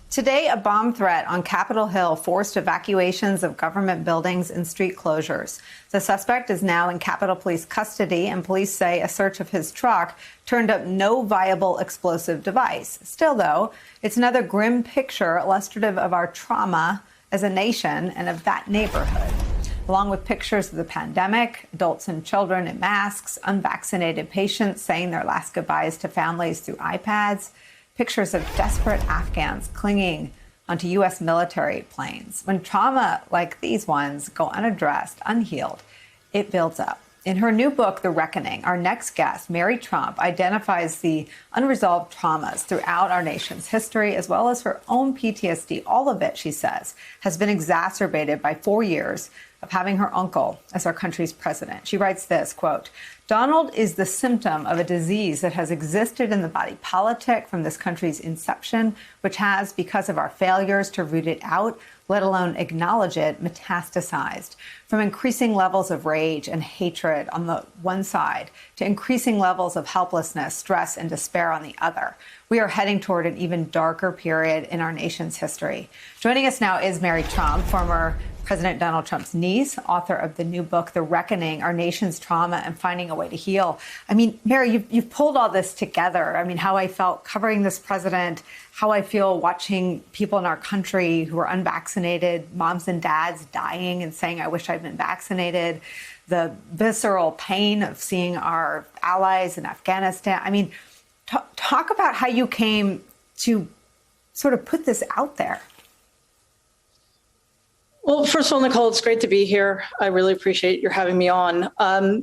Today, a bomb threat on Capitol Hill forced evacuations of government buildings and street closures. The suspect is now in Capitol Police custody, and police say a search of his truck turned up no viable explosive device. Still, though, it's another grim picture illustrative of our trauma as a nation and of that neighborhood. Along with pictures of the pandemic, adults and children in masks, unvaccinated patients saying their last goodbyes to families through iPads, pictures of desperate Afghans clinging onto U.S. military planes. When trauma like these ones go unaddressed, unhealed, it builds up. In her new book, The Reckoning, our next guest, Mary Trump, identifies the unresolved traumas throughout our nation's history, as well as her own PTSD. All of it, she says, has been exacerbated by 4 years of having her uncle as our country's president. She writes this, quote, "Donald is the symptom of a disease that has existed in the body politic from this country's inception, which has, because of our failures to root it out, let alone acknowledge it, metastasized from increasing levels of rage and hatred on the one side to increasing levels of helplessness, stress, and despair on the other. We are heading toward an even darker period in our nation's history." Joining us now is Mary Trump, former President Donald Trump's niece, author of the new book, The Reckoning, Our Nation's Trauma and Finding a Way to Heal. I mean, Mary, you've pulled all this together. I mean, how I felt covering this president, how I feel watching people in our country who are unvaccinated, moms and dads dying and saying, I wish I'd been vaccinated, the visceral pain of seeing our allies in Afghanistan. I mean, talk about how you came to sort of put this out there. Well, first of all, Nicole, it's great to be here. I really appreciate your having me on.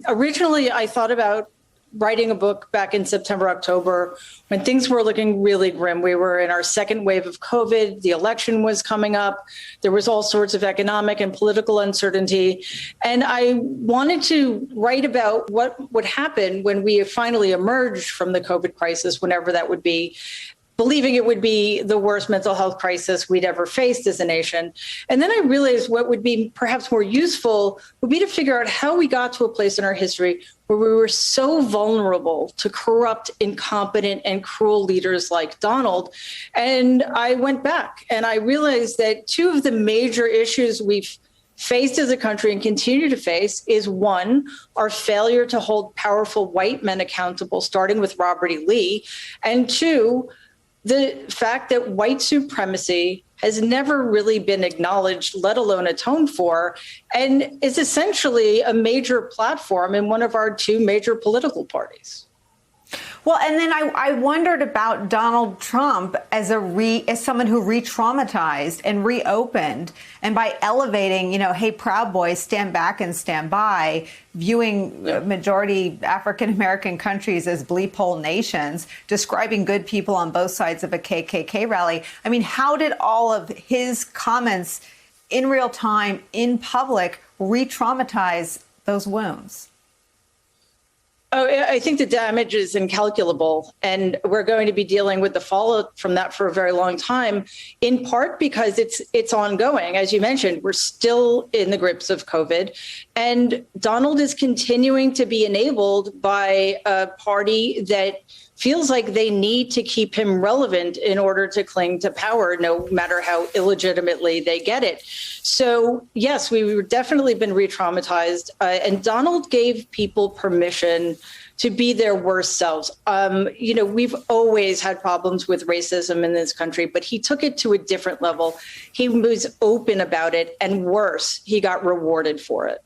Originally, I thought about writing a book back in September, October, when things were looking really grim. We were in our second wave of COVID. The election was coming up. There was all sorts of economic and political uncertainty. And I wanted to write about what would happen when we finally emerged from the COVID crisis, whenever that would be, believing it would be the worst mental health crisis we'd ever faced as a nation. And then I realized what would be perhaps more useful would be to figure out how we got to a place in our history where we were so vulnerable to corrupt, incompetent, and cruel leaders like Donald. And I went back and I realized that two of the major issues we've faced as a country and continue to face is, one, our failure to hold powerful white men accountable, starting with Robert E. Lee, and two, the fact that white supremacy has never really been acknowledged, let alone atoned for, and is essentially a major platform in one of our two major political parties. Well, and then I wondered about Donald Trump as someone who re-traumatized and reopened, and by elevating, hey, Proud Boys, stand back and stand by, viewing majority African-American countries as bleep hole nations, describing good people on both sides of a KKK rally. I mean, how did all of his comments in real time, in public, re-traumatize those wounds? Oh, I think the damage is incalculable, and we're going to be dealing with the fallout from that for a very long time, in part because it's ongoing. As you mentioned, we're still in the grips of COVID, and Donald is continuing to be enabled by a party that feels like they need to keep him relevant in order to cling to power, no matter how illegitimately they get it. So, yes, we've definitely been re-traumatized. And Donald gave people permission to be their worst selves. We've always had problems with racism in this country, but he took it to a different level. He was open about it, and worse, he got rewarded for it.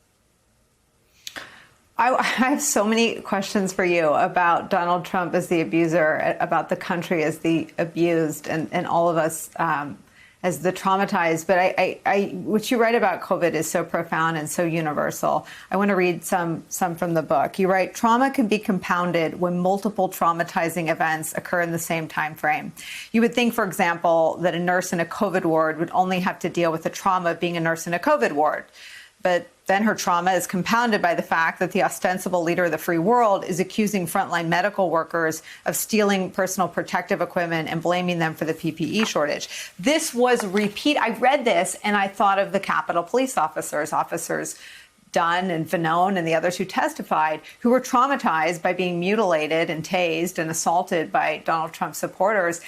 I have so many questions for you about Donald Trump as the abuser, about the country as the abused, and all of us as the traumatized. But what you write about COVID is so profound and so universal. I want to read some from the book. You write, trauma can be compounded when multiple traumatizing events occur in the same time frame. You would think, for example, that a nurse in a COVID ward would only have to deal with the trauma of being a nurse in a COVID ward. But then her trauma is compounded by the fact that the ostensible leader of the free world is accusing frontline medical workers of stealing personal protective equipment and blaming them for the PPE shortage. This was I read this and I thought of the Capitol Police officers Dunn and Fanone and the others who testified, who were traumatized by being mutilated and tased and assaulted by Donald Trump supporters.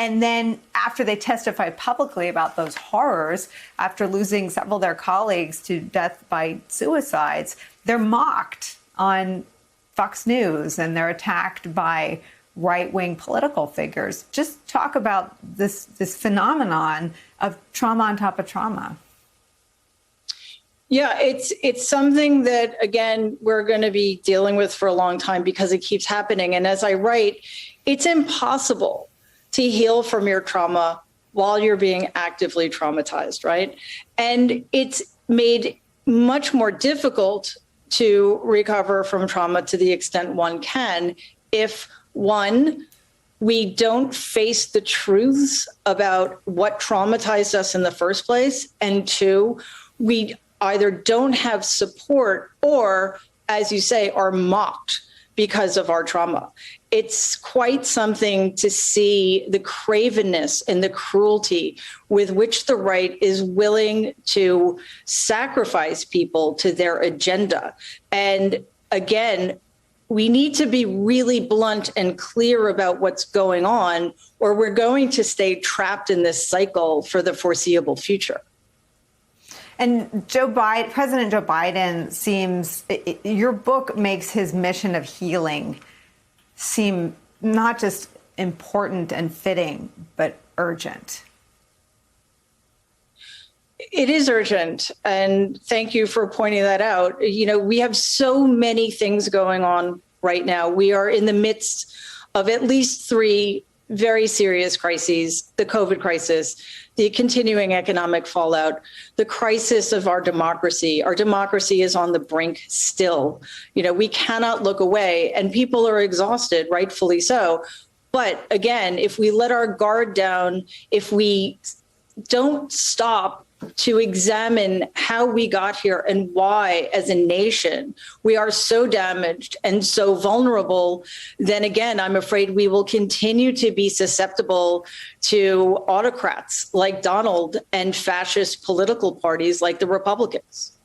And then after they testified publicly about those horrors, after losing several of their colleagues to death by suicides, they're mocked on Fox News and they're attacked by right-wing political figures. Just talk about this phenomenon of trauma on top of trauma. Yeah, it's something that, again, we're going to be dealing with for a long time because it keeps happening. And as I write, it's impossible to heal from your trauma while you're being actively traumatized, right? And it's made much more difficult to recover from trauma to the extent one can if, one, we don't face the truths about what traumatized us in the first place, and two, we either don't have support or, as you say, are mocked because of our trauma. It's quite something to see the cravenness and the cruelty with which the right is willing to sacrifice people to their agenda. And again, we need to be really blunt and clear about what's going on, or we're going to stay trapped in this cycle for the foreseeable future. And President Joe Biden seems, your book makes his mission of healing seem not just important and fitting, but urgent. It is urgent. And thank you for pointing that out. You know, we have so many things going on right now. We are in the midst of at least three very serious crises: the COVID crisis, the continuing economic fallout, the crisis of our democracy. Our democracy is on the brink still. You know, we cannot look away, and people are exhausted, rightfully so. But again, if we let our guard down, if we don't stop to examine how we got here and why, as a nation, we are so damaged and so vulnerable, then again, I'm afraid we will continue to be susceptible to autocrats like Donald and fascist political parties like the Republicans.